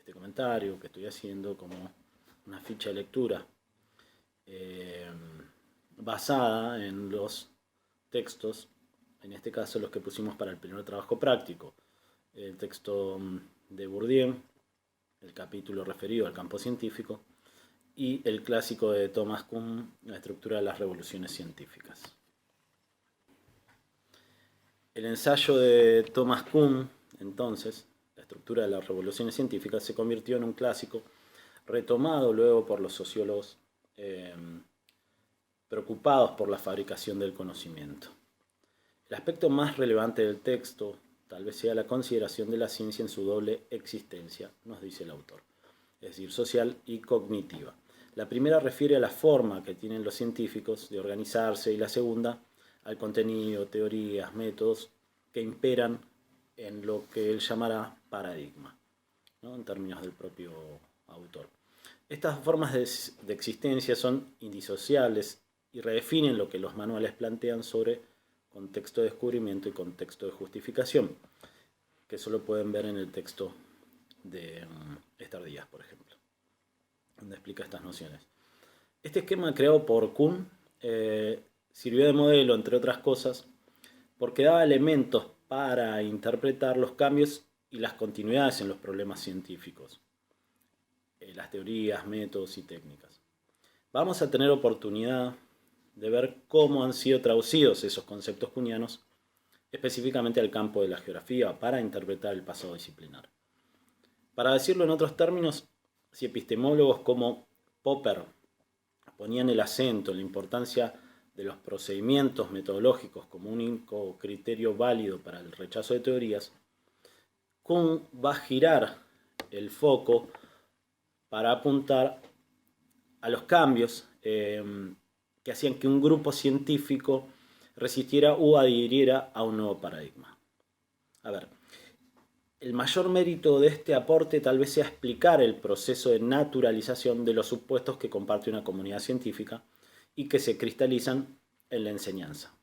este comentario que estoy haciendo como una ficha de lectura basada en los textos, en este caso los que pusimos para el primer trabajo práctico. El texto de Bourdieu, el capítulo referido al campo científico, y el clásico de Thomas Kuhn, La estructura de las revoluciones científicas. El ensayo de Thomas Kuhn, entonces, La estructura de las revoluciones científicas, se convirtió en un clásico retomado luego por los sociólogos preocupados por la fabricación del conocimiento. El aspecto más relevante del texto tal vez sea la consideración de la ciencia en su doble existencia, nos dice el autor, es decir, social y cognitiva. La primera refiere a la forma que tienen los científicos de organizarse y la segunda al contenido, teorías, métodos que imperan en lo que él llamará paradigma, ¿no?, en términos del propio autor. Estas formas de existencia son indisociables y redefinen lo que los manuales plantean sobre contexto de descubrimiento y contexto de justificación, que solo pueden ver en el texto de Esther Díaz, por ejemplo, donde explica estas nociones. Este esquema creado por Kuhn sirvió de modelo, entre otras cosas, porque daba elementos para interpretar los cambios y las continuidades en los problemas científicos, las teorías, métodos y técnicas. Vamos a tener oportunidad de ver cómo han sido traducidos esos conceptos kuhnianos específicamente al campo de la geografía para interpretar el pasado disciplinar. Para decirlo en otros términos, si epistemólogos como Popper ponían el acento en la importancia de los procedimientos metodológicos como un único criterio válido para el rechazo de teorías, Kuhn va a girar el foco para apuntar a los cambios que hacían que un grupo científico resistiera o adhiriera a un nuevo paradigma. A ver, el mayor mérito de este aporte tal vez sea explicar el proceso de naturalización de los supuestos que comparte una comunidad científica y que se cristalizan en la enseñanza.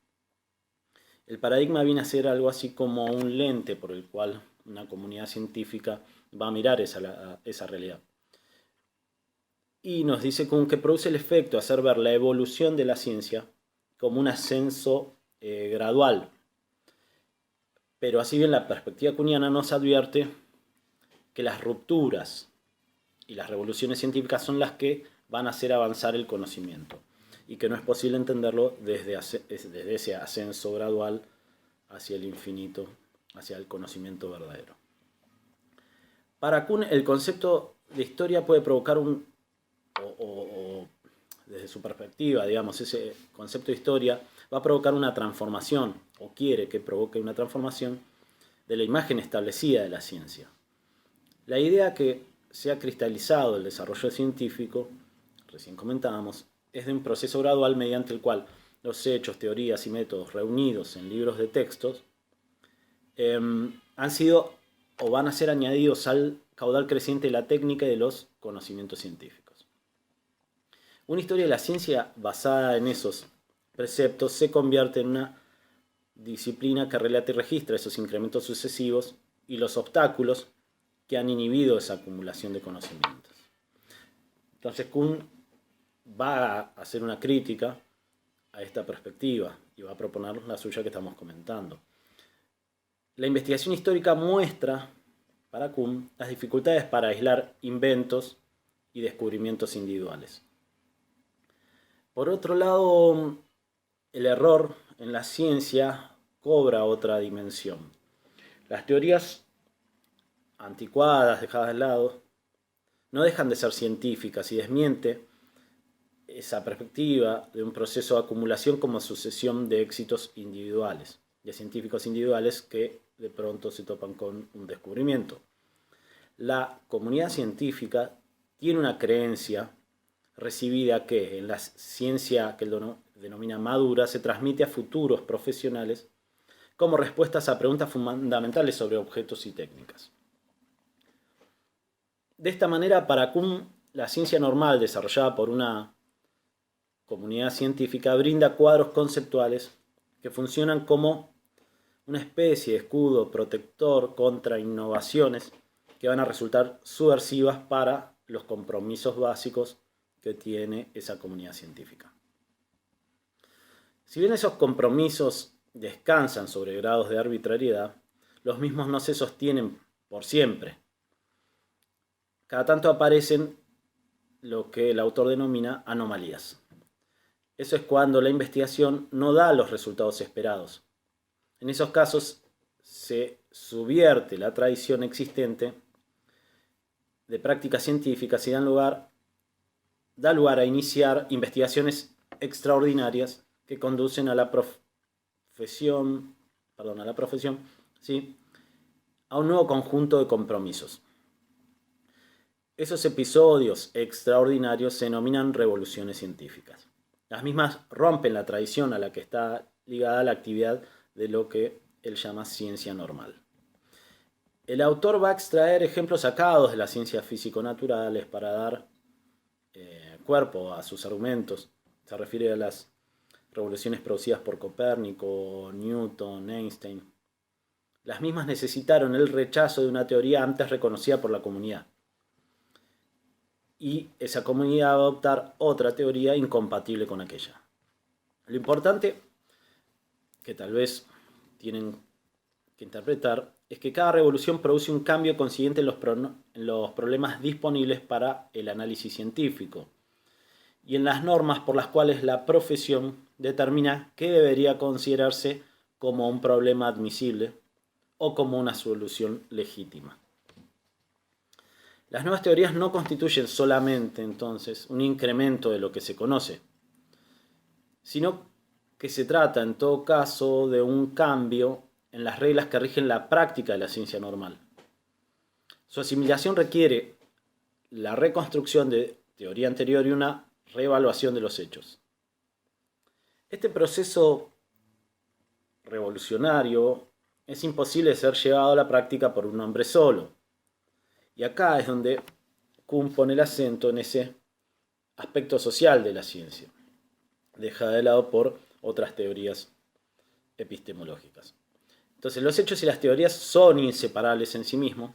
El paradigma viene a ser algo así como un lente por el cual una comunidad científica va a mirar esa realidad. Y nos dice Kuhn que produce el efecto de hacer ver la evolución de la ciencia como un ascenso gradual. Pero así bien la perspectiva kuhniana nos advierte que las rupturas y las revoluciones científicas son las que van a hacer avanzar el conocimiento y que no es posible entenderlo desde ese ascenso gradual hacia el infinito, hacia el conocimiento verdadero. Para Kuhn el concepto de historia puede provocar desde su perspectiva, digamos, ese concepto de historia va a provocar una transformación, o quiere que provoque una transformación de la imagen establecida de la ciencia. La idea que se ha cristalizado el desarrollo científico, recién comentábamos, es de un proceso gradual mediante el cual los hechos, teorías y métodos reunidos en libros de textos han sido o van a ser añadidos al caudal creciente de la técnica y de los conocimientos científicos. Una historia de la ciencia basada en esos preceptos se convierte en una disciplina que relata y registra esos incrementos sucesivos y los obstáculos que han inhibido esa acumulación de conocimientos. Entonces Kuhn va a hacer una crítica a esta perspectiva y va a proponer la suya que estamos comentando. La investigación histórica muestra, para Kuhn, las dificultades para aislar inventos y descubrimientos individuales. Por otro lado, el error en la ciencia cobra otra dimensión. Las teorías anticuadas, dejadas de lado, no dejan de ser científicas y desmiente esa perspectiva de un proceso de acumulación como sucesión de éxitos individuales, de científicos individuales que de pronto se topan con un descubrimiento. La comunidad científica tiene una creencia recibida que en la ciencia que él denomina madura se transmite a futuros profesionales como respuestas a preguntas fundamentales sobre objetos y técnicas. De esta manera, para Kuhn, la ciencia normal desarrollada por una comunidad científica brinda cuadros conceptuales que funcionan como una especie de escudo protector contra innovaciones que van a resultar subversivas para los compromisos básicos que tiene esa comunidad científica. Si bien esos compromisos descansan sobre grados de arbitrariedad, los mismos no se sostienen por siempre. Cada tanto aparecen lo que el autor denomina anomalías. Eso es cuando la investigación no da los resultados esperados. En esos casos se subvierte la tradición existente de prácticas científicas y da lugar a iniciar investigaciones extraordinarias que conducen a la profesión, ¿sí?, a un nuevo conjunto de compromisos. Esos episodios extraordinarios se denominan revoluciones científicas. Las mismas rompen la tradición a la que está ligada la actividad de lo que él llama ciencia normal. El autor va a extraer ejemplos sacados de las ciencias físico-naturales para dar cuerpo a sus argumentos. Se refiere a las revoluciones producidas por Copérnico, Newton, Einstein. Las mismas necesitaron el rechazo de una teoría antes reconocida por la comunidad. Y esa comunidad va a adoptar otra teoría incompatible con aquella. Lo importante, que tal vez tienen que interpretar, es que cada revolución produce un cambio consiguiente en los problemas disponibles para el análisis científico y en las normas por las cuales la profesión determina qué debería considerarse como un problema admisible o como una solución legítima. Las nuevas teorías no constituyen solamente, entonces, un incremento de lo que se conoce, sino que se trata, en todo caso, de un cambio en las reglas que rigen la práctica de la ciencia normal. Su asimilación requiere la reconstrucción de teoría anterior y una reevaluación de los hechos. Este proceso revolucionario es imposible de ser llevado a la práctica por un hombre solo. Y acá es donde Kuhn pone el acento en ese aspecto social de la ciencia, dejada de lado por otras teorías epistemológicas. Entonces, los hechos y las teorías son inseparables en sí mismos,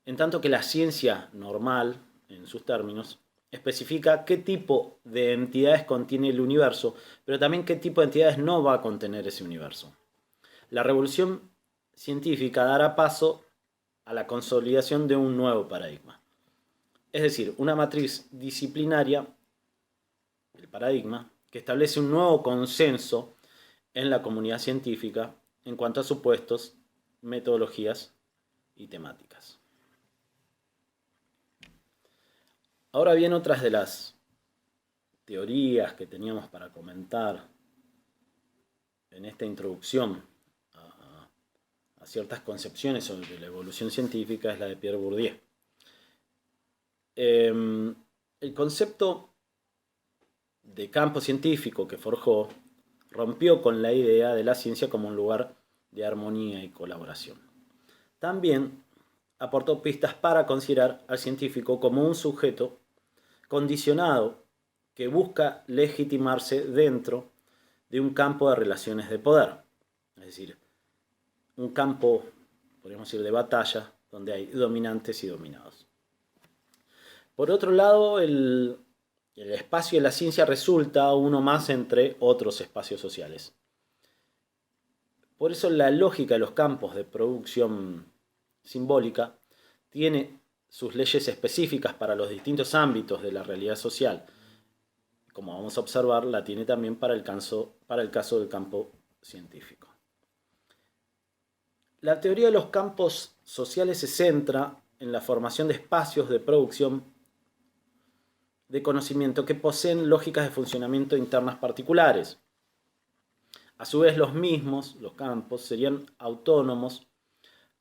en tanto que la ciencia normal, en sus términos, especifica qué tipo de entidades contiene el universo, pero también qué tipo de entidades no va a contener ese universo. La revolución científica dará paso a la consolidación de un nuevo paradigma. Es decir, una matriz disciplinaria, el paradigma, que establece un nuevo consenso en la comunidad científica en cuanto a supuestos, metodologías y temáticas. Ahora bien, otras de las teorías que teníamos para comentar en esta introducción a ciertas concepciones sobre la evolución científica es la de Pierre Bourdieu. El concepto de campo científico que forjó rompió con la idea de la ciencia como un lugar de armonía y colaboración. También aportó pistas para considerar al científico como un sujeto condicionado que busca legitimarse dentro de un campo de relaciones de poder, es decir, un campo, podríamos decir, de batalla, donde hay dominantes y dominados. Por otro lado, el espacio de la ciencia resulta uno más entre otros espacios sociales. Por eso la lógica de los campos de producción simbólica tiene sus leyes específicas para los distintos ámbitos de la realidad social. Como vamos a observar, la tiene también para el caso del campo científico. La teoría de los campos sociales se centra en la formación de espacios de producción de conocimiento que poseen lógicas de funcionamiento internas particulares. A su vez, los mismos, los campos, serían autónomos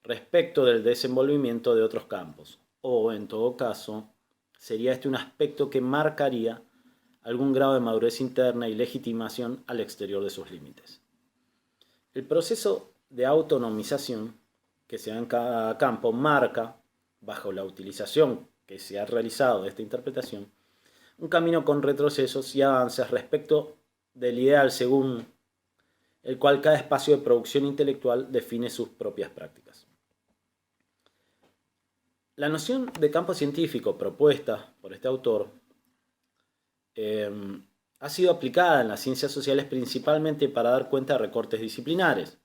respecto del desenvolvimiento de otros campos, o en todo caso, sería este un aspecto que marcaría algún grado de madurez interna y legitimación al exterior de sus límites. El proceso de autonomización que se da en cada campo marca, bajo la utilización que se ha realizado de esta interpretación, un camino con retrocesos y avances respecto del ideal según el cual cada espacio de producción intelectual define sus propias prácticas. La noción de campo científico propuesta por este autor ha sido aplicada en las ciencias sociales principalmente para dar cuenta de recortes disciplinares.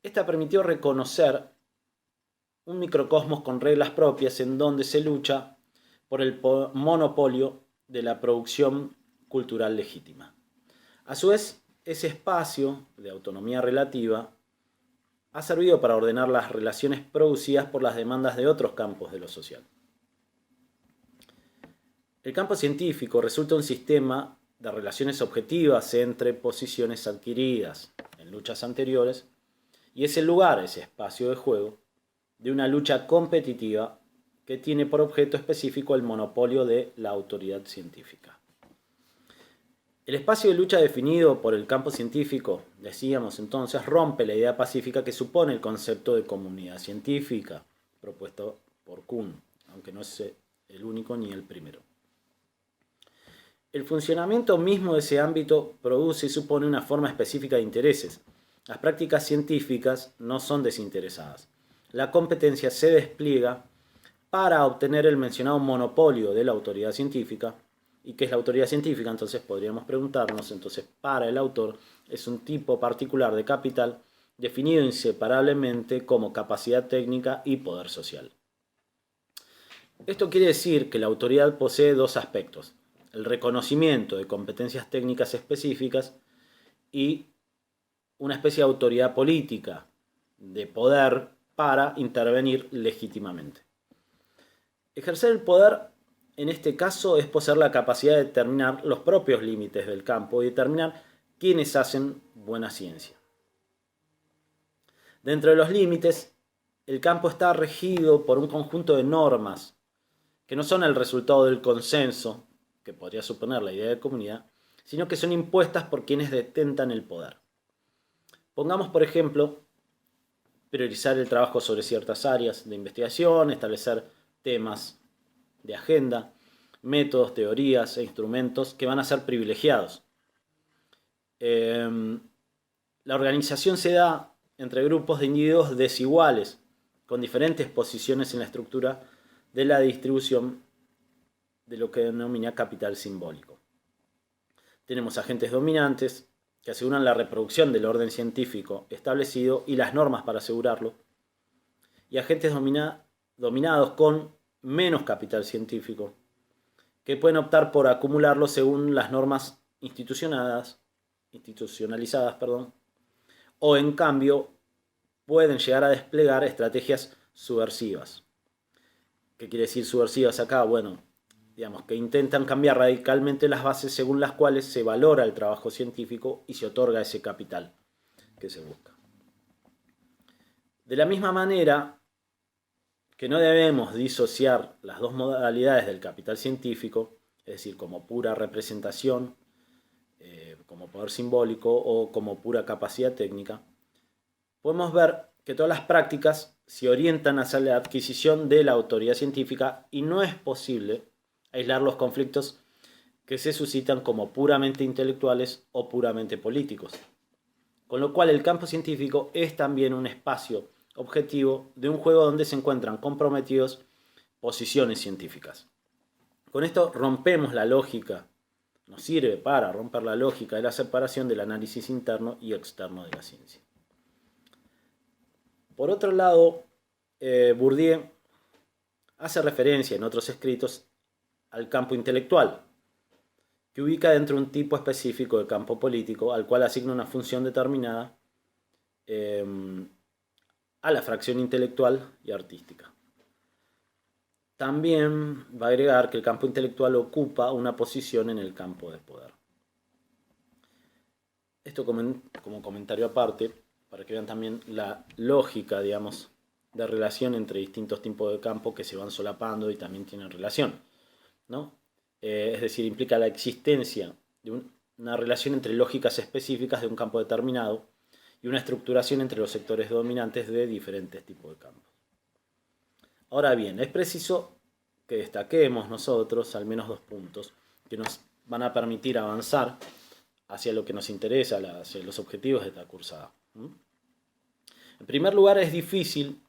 Esta permitió reconocer un microcosmos con reglas propias en donde se lucha por el monopolio de la producción cultural legítima. A su vez, ese espacio de autonomía relativa ha servido para ordenar las relaciones producidas por las demandas de otros campos de lo social. El campo científico resulta un sistema de relaciones objetivas entre posiciones adquiridas en luchas anteriores y es el lugar, ese espacio de juego, de una lucha competitiva que tiene por objeto específico el monopolio de la autoridad científica. El espacio de lucha definido por el campo científico, decíamos entonces, rompe la idea pacífica que supone el concepto de comunidad científica propuesto por Kuhn, aunque no es el único ni el primero. El funcionamiento mismo de ese ámbito produce y supone una forma específica de intereses. Las prácticas científicas no son desinteresadas. La competencia se despliega para obtener el mencionado monopolio de la autoridad científica. ¿Y qué es la autoridad científica? Entonces podríamos preguntarnos, para el autor es un tipo particular de capital definido inseparablemente como capacidad técnica y poder social. Esto quiere decir que la autoridad posee dos aspectos: el reconocimiento de competencias técnicas específicas y una especie de autoridad política, de poder para intervenir legítimamente. Ejercer el poder en este caso es poseer la capacidad de determinar los propios límites del campo y determinar quiénes hacen buena ciencia. Dentro de los límites, el campo está regido por un conjunto de normas que no son el resultado del consenso, que podría suponer la idea de comunidad, sino que son impuestas por quienes detentan el poder. Pongamos, por ejemplo, priorizar el trabajo sobre ciertas áreas de investigación, establecer temas de agenda, métodos, teorías e instrumentos que van a ser privilegiados. La organización se da entre grupos de individuos desiguales, con diferentes posiciones en la estructura de la distribución de lo que denomina capital simbólico. Tenemos agentes dominantes que aseguran la reproducción del orden científico establecido y las normas para asegurarlo, y agentes dominados con menos capital científico, que pueden optar por acumularlo según las normas institucionalizadas, o en cambio pueden llegar a desplegar estrategias subversivas. ¿Qué quiere decir subversivas acá? Bueno, digamos que intentan cambiar radicalmente las bases según las cuales se valora el trabajo científico y se otorga ese capital que se busca. De la misma manera que no debemos disociar las dos modalidades del capital científico, es decir, como pura representación, como poder simbólico o como pura capacidad técnica, podemos ver que todas las prácticas se orientan hacia la adquisición de la autoridad científica y no es posible aislar los conflictos que se suscitan como puramente intelectuales o puramente políticos. Con lo cual el campo científico es también un espacio objetivo de un juego donde se encuentran comprometidos posiciones científicas. Con esto rompemos la lógica, nos sirve para romper la lógica de la separación del análisis interno y externo de la ciencia. Por otro lado, Bourdieu hace referencia en otros escritos al campo intelectual, que ubica dentro de un tipo específico de campo político, al cual asigna una función determinada a la fracción intelectual y artística. También va a agregar que el campo intelectual ocupa una posición en el campo de poder. Esto como comentario aparte, para que vean también la lógica, digamos, de relación entre distintos tipos de campo que se van solapando y también tienen relación, ¿no? Es decir, implica la existencia de una relación entre lógicas específicas de un campo determinado y una estructuración entre los sectores dominantes de diferentes tipos de campos. Ahora bien, es preciso que destaquemos nosotros al menos dos puntos que nos van a permitir avanzar hacia lo que nos interesa, hacia los objetivos de esta cursada. En primer lugar, es difícil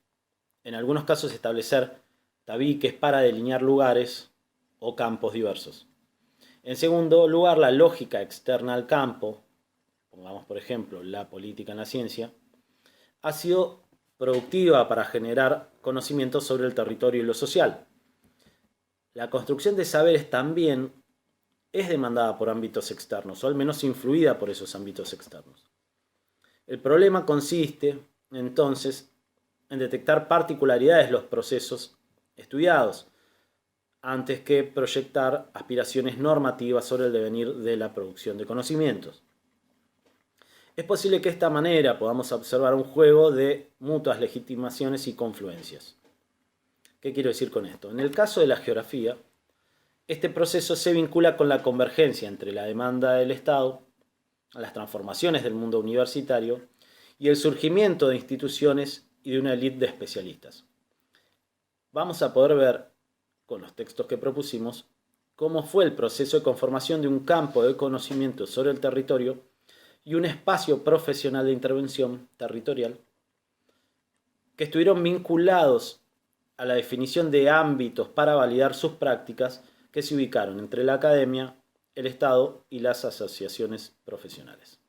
en algunos casos establecer tabiques para delinear lugares o campos diversos. En segundo lugar, la lógica externa al campo, pongamos por ejemplo la política en la ciencia, ha sido productiva para generar conocimientos sobre el territorio y lo social. La construcción de saberes también es demandada por ámbitos externos, o al menos influida por esos ámbitos externos. El problema consiste, entonces, en detectar particularidades de los procesos estudiados, antes que proyectar aspiraciones normativas sobre el devenir de la producción de conocimientos. Es posible que de esta manera podamos observar un juego de mutuas legitimaciones y confluencias. ¿Qué quiero decir con esto? En el caso de la geografía, este proceso se vincula con la convergencia entre la demanda del Estado, las transformaciones del mundo universitario y el surgimiento de instituciones y de una élite de especialistas. Vamos a poder ver, con los textos que propusimos, cómo fue el proceso de conformación de un campo de conocimiento sobre el territorio y un espacio profesional de intervención territorial que estuvieron vinculados a la definición de ámbitos para validar sus prácticas que se ubicaron entre la academia, el Estado y las asociaciones profesionales.